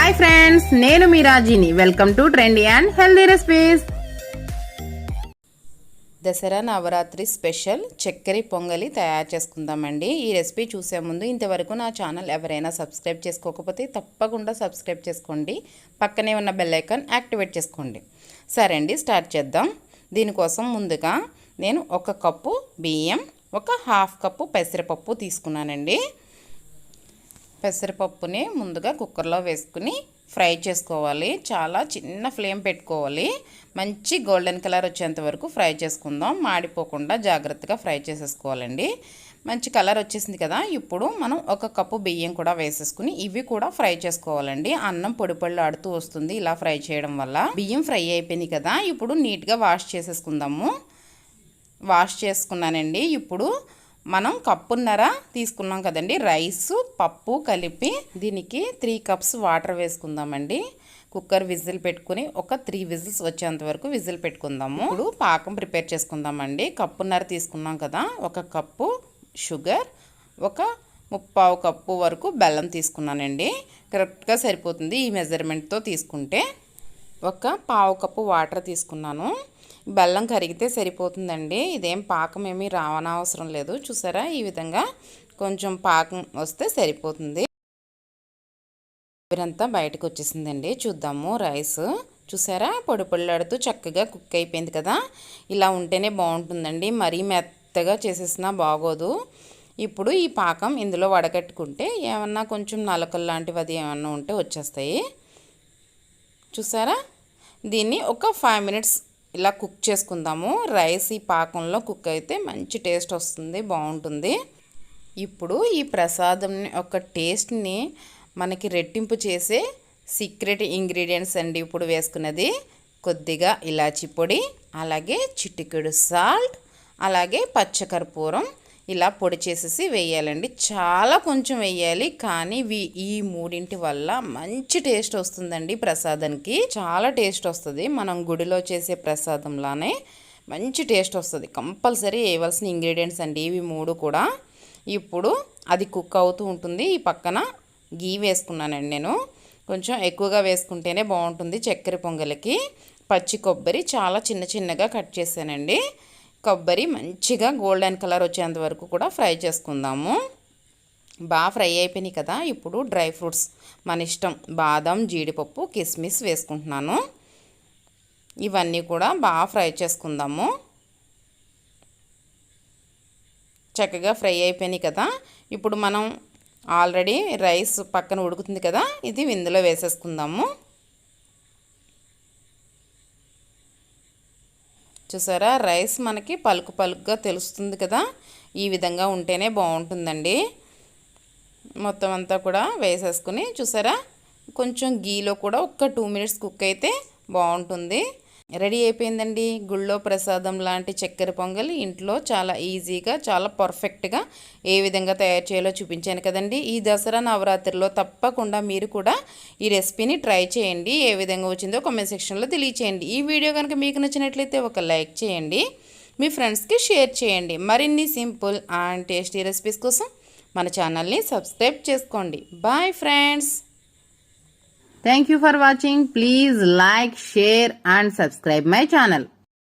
Hi friends, నేను మీ రాజీని. Welcome to trendy and healthy recipes. Dasara Navratri special చక్కెర పొంగలి తయారు చేసుకుందామండి. ఈ రెసిపీ చూసే ముందు ఇంతవరకు నా ఛానల్ ఎవరైనా సబ్స్క్రైబ్ చేసుకోకపోతే తప్పకుండా సబ్స్క్రైబ్ చేసుకోండి. పక్కనే ఉన్న బెల్ ఐకాన్ యాక్టివేట్ చేసుకోండి. సరే అండి, స్టార్ట్ చేద్దాం. దీనికోసం ముందుగా నేను 1 కప్పు బియ్యం, 1/2 కప్పు పెసరపప్పు తీసుకున్నానండి. పెసరపప్పుని ముందుగా కుక్కర్లో వేసుకుని ఫ్రై చేసుకోవాలి. చాలా చిన్న ఫ్లేమ్ పెట్టుకోవాలి. మంచి గోల్డెన్ కలర్ వచ్చేంత వరకు ఫ్రై చేసుకుందాం. మాడిపోకుండా జాగ్రత్తగా ఫ్రై చేసేసుకోవాలండి. మంచి కలర్ వచ్చేసింది కదా. ఇప్పుడు మనం 1 కప్పు బియ్యం కూడా వేసేసుకుని ఇవి కూడా ఫ్రై చేసుకోవాలండి. అన్నం పొడి ఆడుతూ వస్తుంది ఇలా ఫ్రై చేయడం వల్ల. బియ్యం ఫ్రై అయిపోయింది కదా. ఇప్పుడు నీట్గా వాష్ చేసేసుకుందాము. వాష్ చేసుకున్నానండి. ఇప్పుడు మనం కప్పున్నర తీసుకున్నాం కదండి రైస్, పప్పు కలిపి దీనికి 3 కప్స్ వాటర్ వేసుకుందామండి. కుక్కర్ విజిల్ పెట్టుకుని ఒక 3 విజిల్స్ వచ్చేంత వరకు విజిల్ పెట్టుకుందాము. ఇప్పుడు పాకం ప్రిపేర్ చేసుకుందామండి. కప్పున్నర తీసుకున్నాం కదా. 1 కప్పు షుగర్, 1/3 కప్పు వరకు బెల్లం తీసుకున్నానండి. కరెక్ట్గా సరిపోతుంది ఈ మెజర్మెంట్తో తీసుకుంటే. 1/4 కప్పు వాటర్ తీసుకున్నాను. బెల్లం కరిగితే సరిపోతుందండి. ఇదేం పాకం ఏమీ రావనవసరం లేదు. చూసారా, ఈ విధంగా కొంచెం పాకం వస్తే సరిపోతుంది. ఇదంతా బయటకు వచ్చేసిందండి. చూద్దాము. రైస్ చూసారా, పొడిలాడుతూ చక్కగా కుక్ అయిపోయింది కదా. ఇలా ఉంటేనే బాగుంటుందండి. మరీ మెత్తగా చేసేసినా బాగోదు. ఇప్పుడు ఈ పాకం ఇందులో వడగట్టుకుంటే ఏమన్నా కొంచెం నలకలు లాంటివి అది ఏమన్నా ఉంటే వచ్చేస్తాయి. చూసారా, దీన్ని ఒక 5 మినిట్స్ ఇలా కుక్ చేసుకుందాము. రైస్ ఈ పాకంలో కుక్ అయితే మంచి టేస్ట్ వస్తుంది, బాగుంటుంది. ఇప్పుడు ఈ ప్రసాదం ఒక టేస్ట్ని మనకి రెట్టింపు చేసే సీక్రెట్ ఇంగ్రీడియంట్స్ అండి ఇప్పుడు వేసుకున్నది. కొద్దిగా ఇలాచి పొడి, అలాగే చిటికెడు సాల్ట్, అలాగే పచ్చకర్పూరం ఇలా పొడి చేసేసి వేయాలండి. చాలా కొంచెం వేయాలి, కానీ ఈ 3 వల్ల మంచి టేస్ట్ వస్తుందండి. ప్రసాదానికి చాలా టేస్ట్ వస్తుంది. మనం గుడిలో చేసే ప్రసాదంలానే మంచి టేస్ట్ వస్తుంది. కంపల్సరీ వేయవలసిన ఇంగ్రీడియంట్స్ అండి ఇవి 3 కూడా. ఇప్పుడు అది కుక్ అవుతూ ఉంటుంది. ఈ పక్కన గీ వేసుకున్నానండి నేను. కొంచెం ఎక్కువగా వేసుకుంటేనే బాగుంటుంది చక్కెర పొంగలికి. పచ్చి కొబ్బరి చాలా చిన్నగా కట్ చేశానండి. కొబ్బరి మంచిగా గోల్డెన్ కలర్ వచ్చేంత వరకు కూడా ఫ్రై చేసుకుందాము. బాగా ఫ్రై అయిపోయినాయి కదా. ఇప్పుడు డ్రై ఫ్రూట్స్ మన ఇష్టం, బాదం, జీడిపప్పు, కిస్మిస్ వేసుకుంటున్నాను. ఇవన్నీ కూడా బాగా ఫ్రై చేసుకుందాము. చక్కగా ఫ్రై అయిపోయినాయి కదా. ఇప్పుడు మనం ఆల్రెడీ రైస్ పక్కన ఉడుకుతుంది కదా, ఇది ఇందులో వేసేసుకుందాము. చూసారా, రైస్ మనకి పలుకుగా తెలుస్తుంది కదా. ఈ విధంగా ఉంటేనే బాగుంటుందండి. మొత్తం అంతా కూడా వేసేసుకుని చూసారా, కొంచెం గీలో కూడా ఒక 2 మినిట్స్ కుక్ అయితే బాగుంటుంది. రెడీ అయిపోయిందండి గుళ్ళో ప్రసాదం లాంటి చక్కెర పొంగలి. ఇంట్లో చాలా ఈజీగా, చాలా పర్ఫెక్ట్గా ఏ విధంగా తయారు చేయాలో చూపించాను కదండి. ఈ దసరా నవరాత్రిలో తప్పకుండా మీరు కూడా ఈ రెసిపీని ట్రై చేయండి. ఏ విధంగా వచ్చిందో కామెంట్ సెక్షన్లో తెలియచేయండి. ఈ వీడియో కనుక మీకు నచ్చినట్లయితే ఒక లైక్ చేయండి, మీ ఫ్రెండ్స్కి షేర్ చేయండి. మరిన్ని సింపుల్ అండ్ టేస్టీ రెసిపీస్ కోసం మన ఛానల్ని సబ్స్క్రైబ్ చేసుకోండి. Bye friends. Thank you for watching. Please like, share and subscribe my channel.